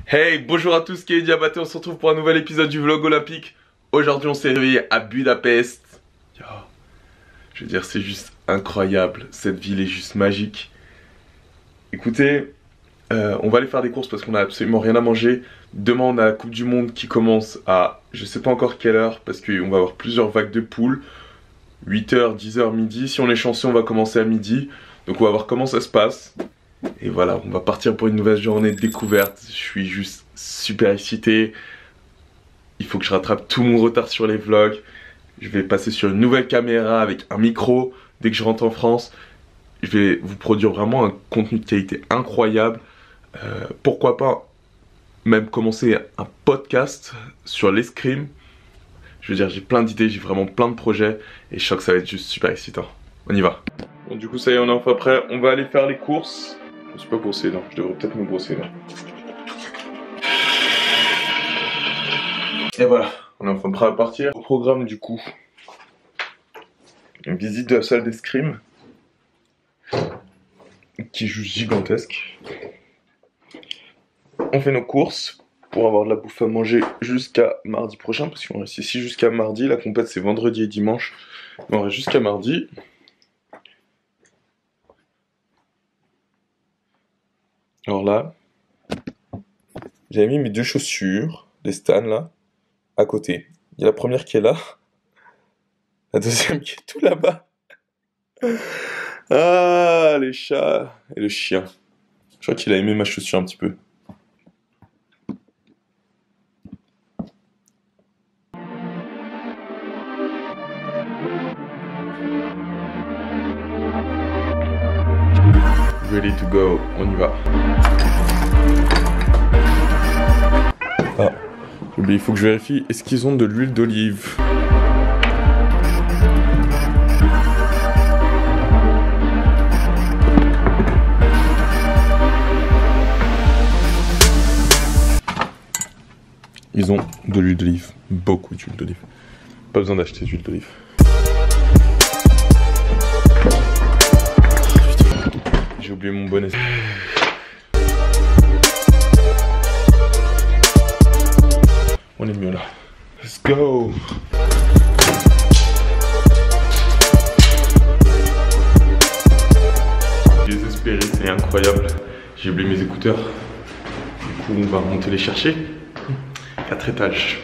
Hey, bonjour à tous, qui est Diabaté, on se retrouve pour un nouvel épisode du vlog olympique. Aujourd'hui on s'est réveillé à Budapest. Yo. Je veux dire, c'est juste incroyable, cette ville est juste magique. Écoutez, on va aller faire des courses parce qu'on a absolument rien à manger. Demain on a la Coupe du Monde qui commence à je sais pas encore quelle heure parce qu'on va avoir plusieurs vagues de poules. 8h, 10h, midi, si on est chanceux on va commencer à midi. Donc on va voir comment ça se passe. Et voilà, on va partir pour une nouvelle journée de découverte. Je suis juste super excité. Il faut que je rattrape tout mon retard sur les vlogs. Je vais passer sur une nouvelle caméra avec un micro dès que je rentre en France. Je vais vous produire vraiment un contenu de qualité incroyable. Pourquoi pas même commencer un podcast sur l'escrime. Je veux dire, j'ai plein d'idées, j'ai vraiment plein de projets. Et je sens que ça va être juste super excitant. On y va. Bon, du coup, ça y est, on est enfin prêt. On va aller faire les courses. Je me suis pas brossé là, je devrais peut-être me brosser là. Et voilà, on est enfin prêt à partir. Au programme du coup, une visite de la salle d'escrime qui est juste gigantesque. On fait nos courses pour avoir de la bouffe à manger jusqu'à mardi prochain, parce qu'on reste ici jusqu'à mardi. La compète c'est vendredi et dimanche, mais on reste jusqu'à mardi. Alors là, j'avais mis mes deux chaussures, les Stan là, à côté. Il y a la première qui est là, la deuxième qui est tout là-bas. Ah, les chats et le chien. Je crois qu'il a aimé ma chaussure un petit peu. Ready to go, on y va. Ah, j'ai oublié, il faut que je vérifie, est-ce qu'ils ont de l'huile d'olive? Ils ont de l'huile d'olive, beaucoup d'huile d'olive. Pas besoin d'acheter d'huile d'olive. J'ai oublié mon bonnet. On est mieux là. Let's go. Désespéré, c'est incroyable. J'ai oublié mes écouteurs. Du coup, on va monter les chercher. 4 étages.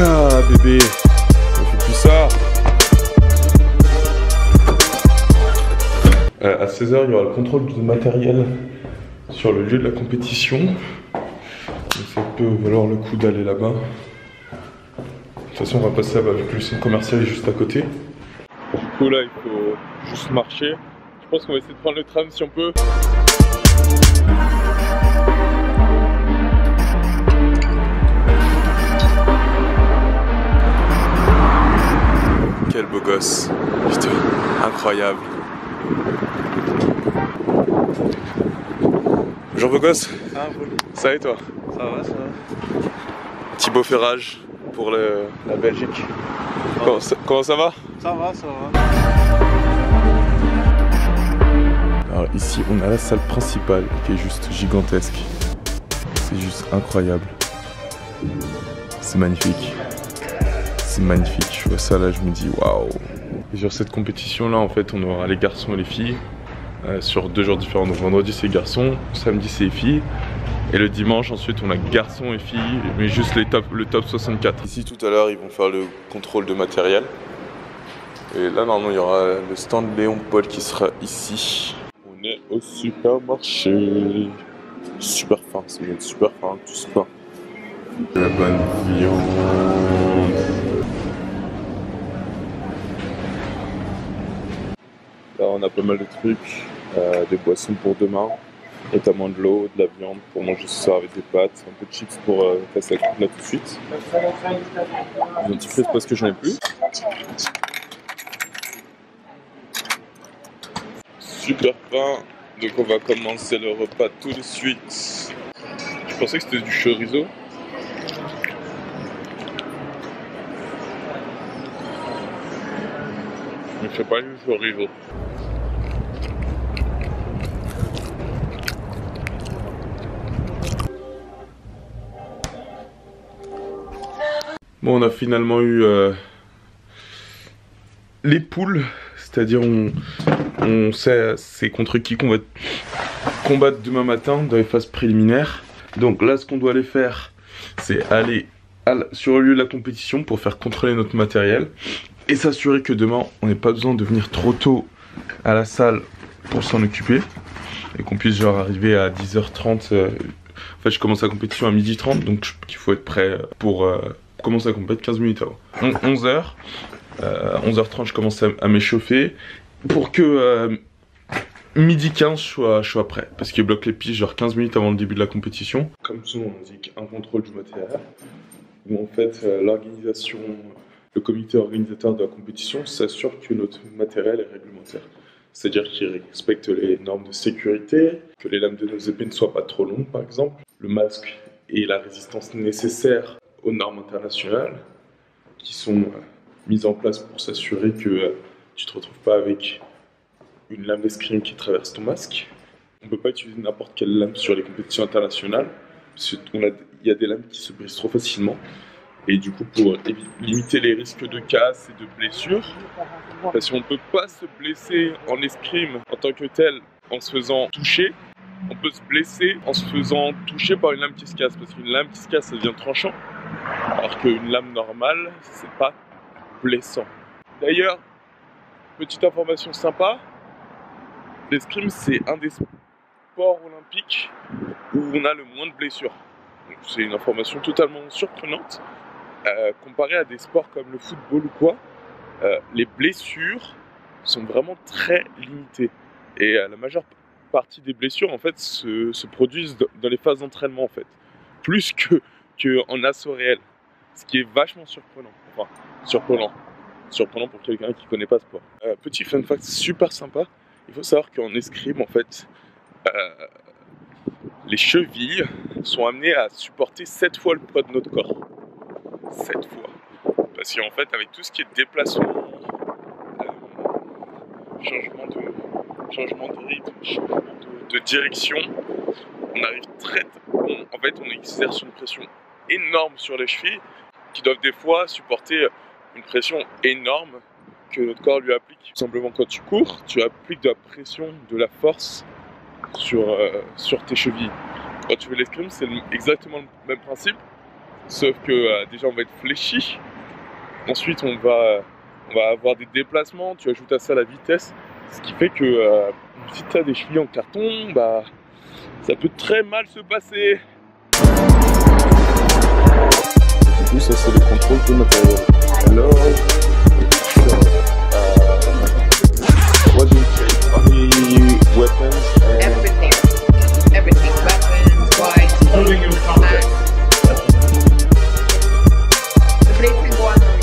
Ah bébé, on fait plus ça. À 16h, il y aura le contrôle du matériel sur le lieu de la compétition. Donc ça peut valoir le coup d'aller là-bas. De toute façon, on va passer là-bas vu que le centre commercial est juste à côté. Du coup, là, il faut juste marcher. Je pense qu'on va essayer de prendre le tram si on peut. Quel beau gosse, putain, incroyable. Bonjour beau gosse. Ça va et toi? Ça va, ça va. Thibaut Ferrage pour la Belgique. Comment ça va? Ça va, ça va. Alors ici on a la salle principale qui est juste gigantesque. C'est juste incroyable. C'est magnifique. C'est magnifique, je vois ça là, je me dis waouh. Et sur cette compétition là en fait on aura les garçons et les filles sur 2 jours différents. Donc vendredi c'est garçons, samedi c'est les filles. Et le dimanche ensuite on a garçons et filles, mais juste le top 64. Ici tout à l'heure ils vont faire le contrôle de matériel. Et là normalement il y aura le stand Léon Paul qui sera ici. On est au supermarché. Super fin, ça va être super fin, tout se pain. La bonne viande. Là on a pas mal de trucs, des boissons pour demain, notamment de l'eau, de la viande pour manger ce soir avec des pâtes, un peu de chips pour passer la coupe là tout de suite. Des dentifrice parce que j'en ai plus. Super faim, donc on va commencer le repas tout de suite. Je pensais que c'était du chorizo. Mais c'est pas juste horrible. Bon, on a finalement eu les poules, c'est-à-dire on sait c'est contre qui qu'on va combattre demain matin dans les phases préliminaires. Donc là, ce qu'on doit aller faire, c'est aller sur le lieu de la compétition pour faire contrôler notre matériel et s'assurer que demain, on n'ait pas besoin de venir trop tôt à la salle pour s'en occuper et qu'on puisse genre arriver à 10h30. En fait, je commence la compétition à 12h30, donc il faut être prêt pour commencer la compétition 15 minutes avant. 11h, 11h30, je commence à m'échauffer pour que 12h15 je sois prêt, parce qu'il bloque les pistes genre 15 minutes avant le début de la compétition. Comme son nom indique, un contrôle du matériel, où en fait l'organisation, le comité organisateur de la compétition s'assure que notre matériel est réglementaire. C'est-à-dire qu'il respecte les normes de sécurité, que les lames de nos épées ne soient pas trop longues par exemple, le masque et la résistance nécessaire aux normes internationales qui sont mises en place pour s'assurer que tu ne te retrouves pas avec une lame d'escrime qui traverse ton masque. On ne peut pas utiliser n'importe quelle lame sur les compétitions internationales, parce qu'il y a des lames qui se brisent trop facilement. Et du coup, pour limiter les risques de casse et de blessures, parce qu'on ne peut pas se blesser en escrime en tant que tel en se faisant toucher, on peut se blesser en se faisant toucher par une lame qui se casse, parce qu'une lame qui se casse, ça devient tranchant, alors qu'une lame normale, c'est pas blessant. D'ailleurs, petite information sympa, l'escrime c'est un des sports olympiques où on a le moins de blessures. C'est une information totalement surprenante. Comparé à des sports comme le football ou quoi, les blessures sont vraiment très limitées. Et la majeure partie des blessures en fait se produisent dans les phases d'entraînement en fait, plus que en assaut réel, ce qui est vachement surprenant. Enfin, surprenant pour quelqu'un qui connaît pas ce sport. Petit fun fact super sympa, il faut savoir qu'en escrime en fait, les chevilles sont amenées à supporter 7 fois le poids de notre corps. 7 fois. Parce qu'en fait, avec tout ce qui est déplacement, changement de rythme, changement de direction, on arrive en fait, on exerce une pression énorme sur les chevilles qui doivent des fois supporter une pression énorme que notre corps lui applique. Tout simplement, quand tu cours, tu appliques de la pression, de la force sur tes chevilles. Quand tu fais l'escrime, c'est exactement le même principe, sauf que déjà on va être fléchi, ensuite on va avoir des déplacements, tu ajoutes à ça la vitesse, ce qui fait que si tu as des chevilles en carton, bah ça peut très mal se passer. Du coup, ça c'est le contrôle du matériel. Alors, what do you take? Only weapons and... Everything. Weapons, wipes, hats. The blade can go under your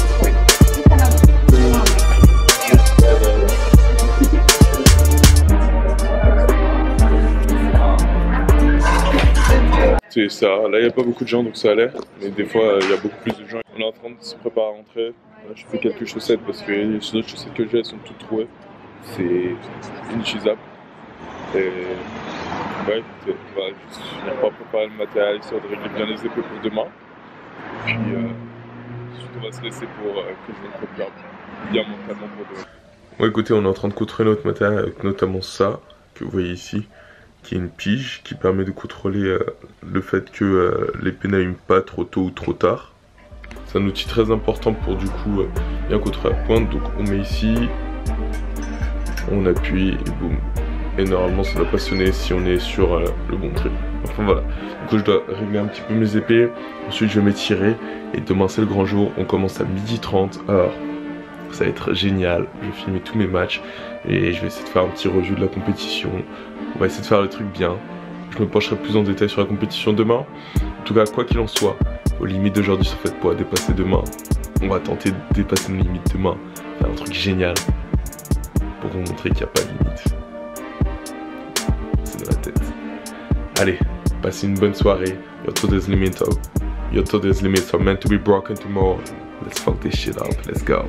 C'est ça, là il n'y a pas beaucoup de gens donc ça allait, mais des fois il y a beaucoup plus de gens. On est en train de se préparer à rentrer. Là, je fais quelques chaussettes parce que les autres chaussettes que j'ai elles sont toutes trouées. C'est inutilisable. Et ouais, on va juste finir par préparer le matériel, histoire de régler bien les épées pour demain. Puis ensuite on va se laisser pour que je me prépare bien mentalement pour demain. Bon écoutez, on est en train de contrôler notre matériel avec notamment ça, que vous voyez ici, qui est une pige qui permet de contrôler le fait que l'épée n'allume pas trop tôt ou trop tard. C'est un outil très important pour du coup bien contrôler la pointe, donc on met ici, on appuie et boum. Et normalement ça va pas sonner si on est sur le bon truc. Enfin voilà, du coup je dois régler un petit peu mes épées, ensuite je vais m'étirer et demain c'est le grand jour, on commence à 12h30, alors ça va être génial, je vais filmer tous mes matchs et je vais essayer de faire un petit review de la compétition, on va essayer de faire le truc bien, je me pencherai plus en détail sur la compétition demain, en tout cas quoi qu'il en soit, aux limites d'aujourd'hui sont faites pour la dépasser demain, on va tenter de dépasser nos limites demain, faire un truc génial pour vous montrer qu'il n'y a pas de limite. C'est dans la tête. Allez, passez une bonne soirée. Your today's limits are meant to be broken tomorrow. Let's fuck this shit up. Let's go.